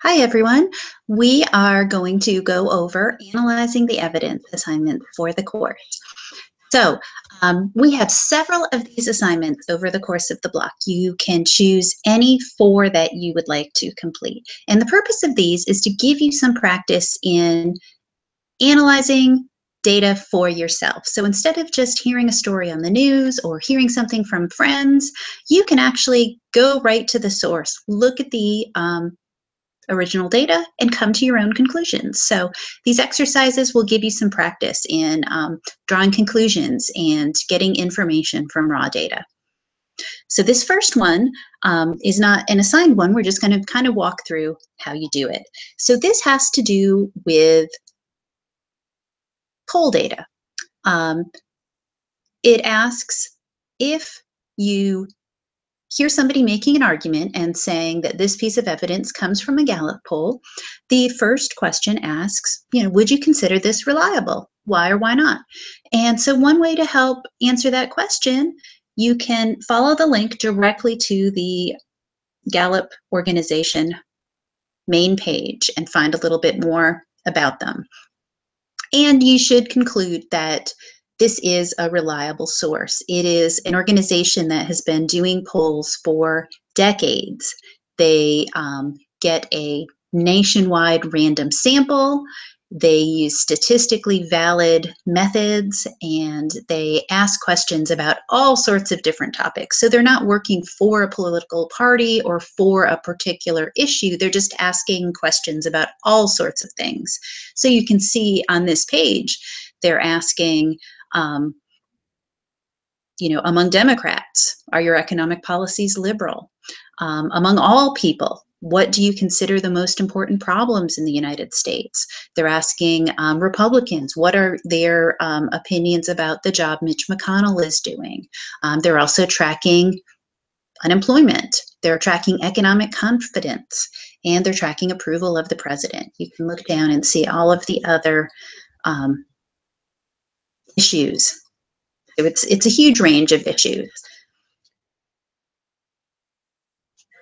Hi, everyone. We are going to go over analyzing the evidence assignments for the course. So we have several of these assignments over the course of the block. You can choose any four that you would like to complete. And the purpose of these is to give you some practice in analyzing data for yourself. So instead of just hearing a story on the news or hearing something from friends, you can actually go right to the source, look at the original data, and come to your own conclusions. So these exercises will give you some practice in drawing conclusions and getting information from raw data. So this first one is not an assigned one. We're just going to kind of walk through how you do it. So this has to do with poll data. It asks if you hear somebody making an argument and saying that this piece of evidence comes from a Gallup poll, the first question asks, would you consider this reliable? Why or why not? And so one way to help answer that question, you can follow the link directly to the Gallup organization main page and find a little bit more about them. And you should conclude that this is a reliable source. It is an organization that has been doing polls for decades. They get a nationwide random sample. They use statistically valid methods, and they ask questions about all sorts of different topics. So they're not working for a political party or for a particular issue. They're just asking questions about all sorts of things. So you can see on this page, they're asking, among Democrats, are your economic policies liberal? Among all people, what do you consider the most important problems in the United States? They're asking Republicans, what are their opinions about the job Mitch McConnell is doing? They're also tracking unemployment. They're tracking economic confidence, and they're tracking approval of the president. You can look down and see all of the other issues. So it's a huge range of issues.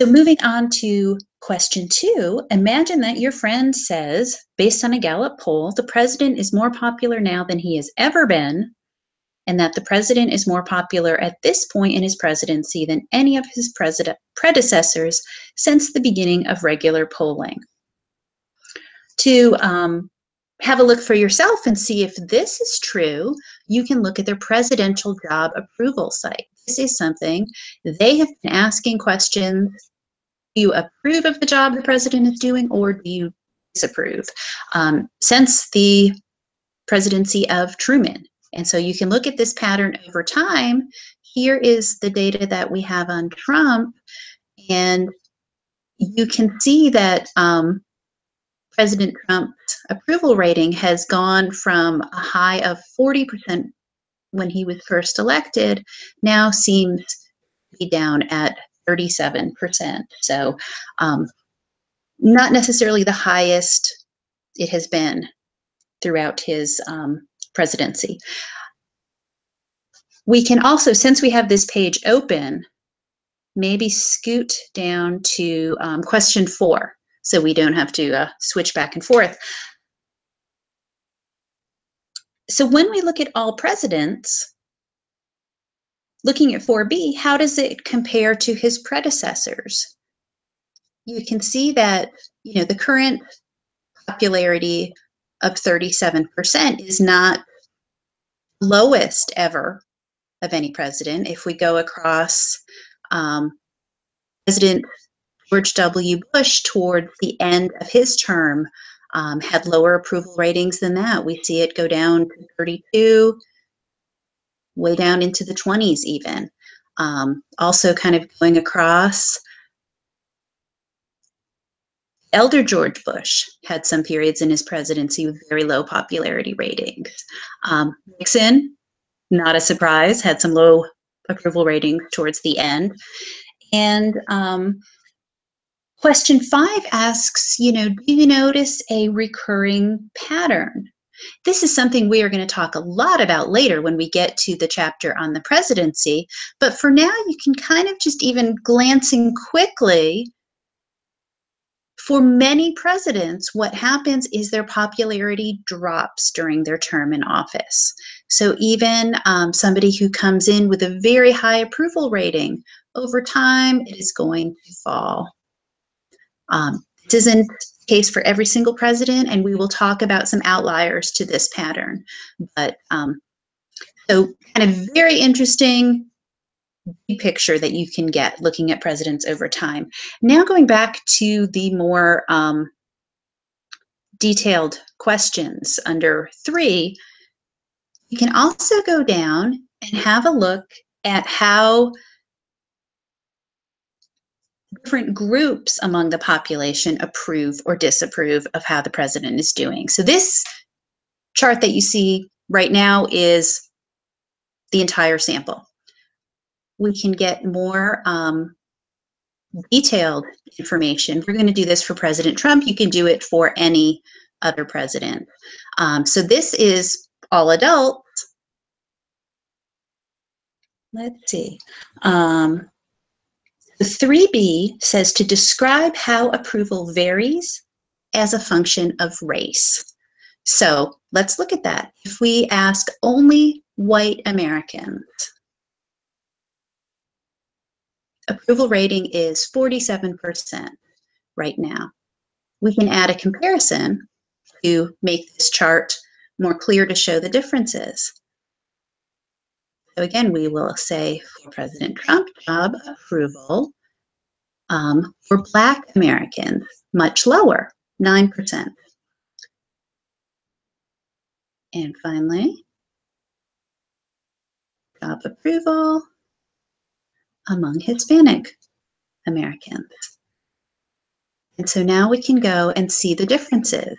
So moving on to question 2, imagine that your friend says, based on a Gallup poll, the president is more popular now than he has ever been, and that the president is more popular at this point in his presidency than any of his predecessors since the beginning of regular polling. To have a look for yourself and see if this is true, you can look at their presidential job approval site. This is something they have been asking questions. Do you approve of the job the president is doing, or do you disapprove? Since the presidency of Truman. And so you can look at this pattern over time. Here is the data that we have on Trump, and you can see that President Trump's approval rating has gone from a high of 40% when he was first elected, now seems to be down at 37%. So not necessarily the highest it has been throughout his presidency. We can also, since we have this page open, maybe scoot down to question 4, so we don't have to switch back and forth. So when we look at all presidents, looking at 4B, how does it compare to his predecessors? You can see that, the current popularity of 37% is not lowest ever of any president. If we go across President George W. Bush toward the end of his term, had lower approval ratings than that. We see it go down to 32, way down into the 20s even. Also kind of going across, elder George Bush had some periods in his presidency with very low popularity ratings. Nixon, not a surprise, had some low approval ratings towards the end. And question 5 asks, do you notice a recurring pattern? This is something we are going to talk a lot about later when we get to the chapter on the presidency. But for now, you can kind of just even glancing quickly For many presidents, what happens is their popularity drops during their term in office. So even somebody who comes in with a very high approval rating, over time, it is going to fall. This isn't the case for every single president, and we will talk about some outliers to this pattern. But so kind of very interesting big picture that you can get looking at presidents over time. Now going back to the more detailed questions under 3, you can also go down and have a look at how different groups among the population approve or disapprove of how the president is doing. So this chart that you see right now is the entire sample. We can get more detailed information. We're going to do this for President Trump. You can do it for any other president. So this is all adults. Let's see. The 3B says to describe how approval varies as a function of race. So let's look at that. If we ask only white Americans, approval rating is 47% right now. We can add a comparison to make this chart more clear to show the differences. So again, we will say for President Trump, job approval for Black Americans, much lower, 9%. And finally, job approval among Hispanic Americans. And so now we can go and see the differences.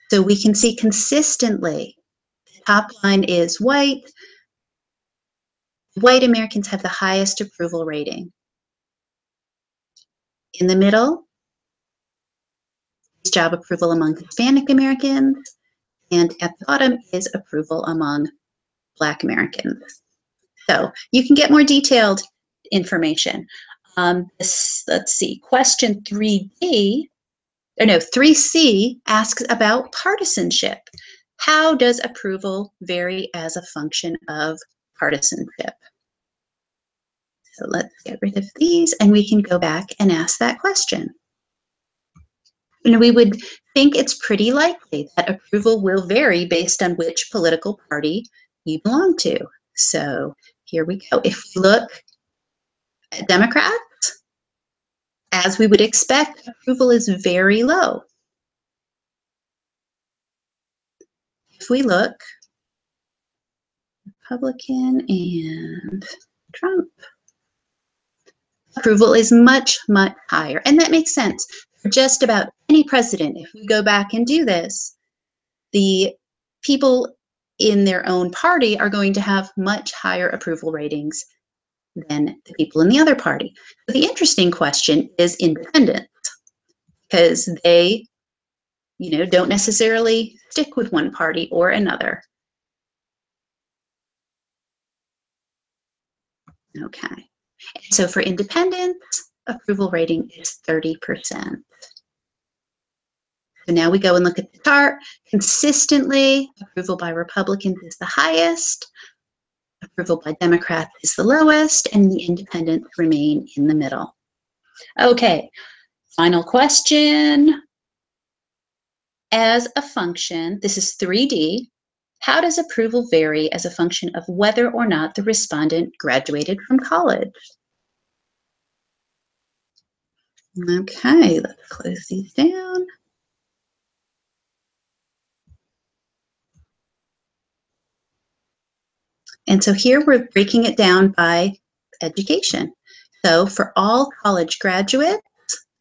So we can see consistently, the top line is white. White Americans have the highest approval rating. In the middle is job approval among Hispanic Americans, and at the bottom is approval among Black Americans. So you can get more detailed information. Let's see, question 3C asks about partisanship. How does approval vary as a function of partisanship? So let's get rid of these and we can go back and ask that question. And we would think it's pretty likely that approval will vary based on which political party you belong to. So here we go. If we look at Democrats, as we would expect, approval is very low. If we look, Republican and Trump, approval is much, much higher. And that makes sense for just about any president. If we go back and do this, the people in their own party are going to have much higher approval ratings than the people in the other party. But the interesting question is independents, because they, don't necessarily stick with one party or another. Okay. So for independents, approval rating is 30%. So now we go and look at the chart. Consistently, approval by Republicans is the highest, approval by Democrats is the lowest, and the independents remain in the middle. Okay, final question. As a function, this is 3D, how does approval vary as a function of whether or not the respondent graduated from college? Okay, let's close these down. And so here we're breaking it down by education. So for all college graduates,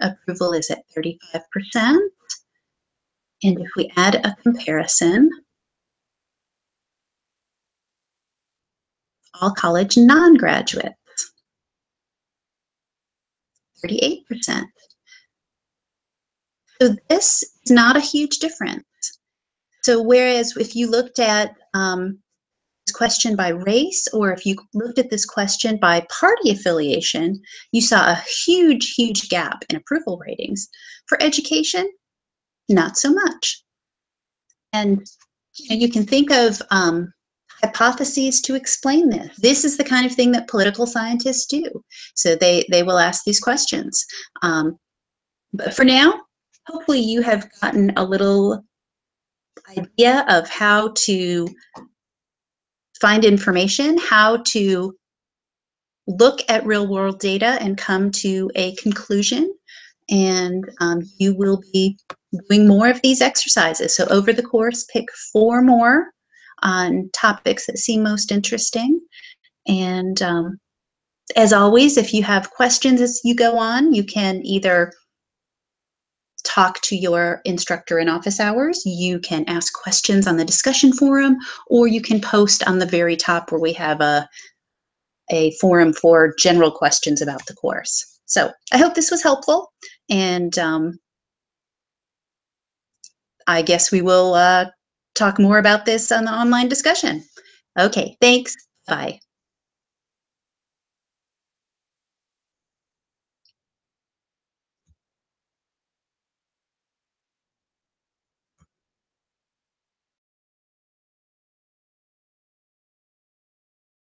approval is at 35%. And if we add a comparison, all college non-graduates, 38%. So this is not a huge difference. So whereas if you looked at this question by race, or if you looked at this question by party affiliation, you saw a huge, huge gap in approval ratings. For education, not so much. And you can think of hypotheses to explain this. This is the kind of thing that political scientists do. So they will ask these questions. But for now, hopefully you have gotten a little idea of how to find information, how to look at real world data and come to a conclusion. And you will be doing more of these exercises. So over the course, pick 4 more on topics that seem most interesting. And as always, if you have questions as you go on, you can either talk to your instructor in office hours, you can ask questions on the discussion forum, or you can post on the very top where we have a forum for general questions about the course. So I hope this was helpful, and I guess we will talk more about this on the online discussion. Okay, thanks. Bye.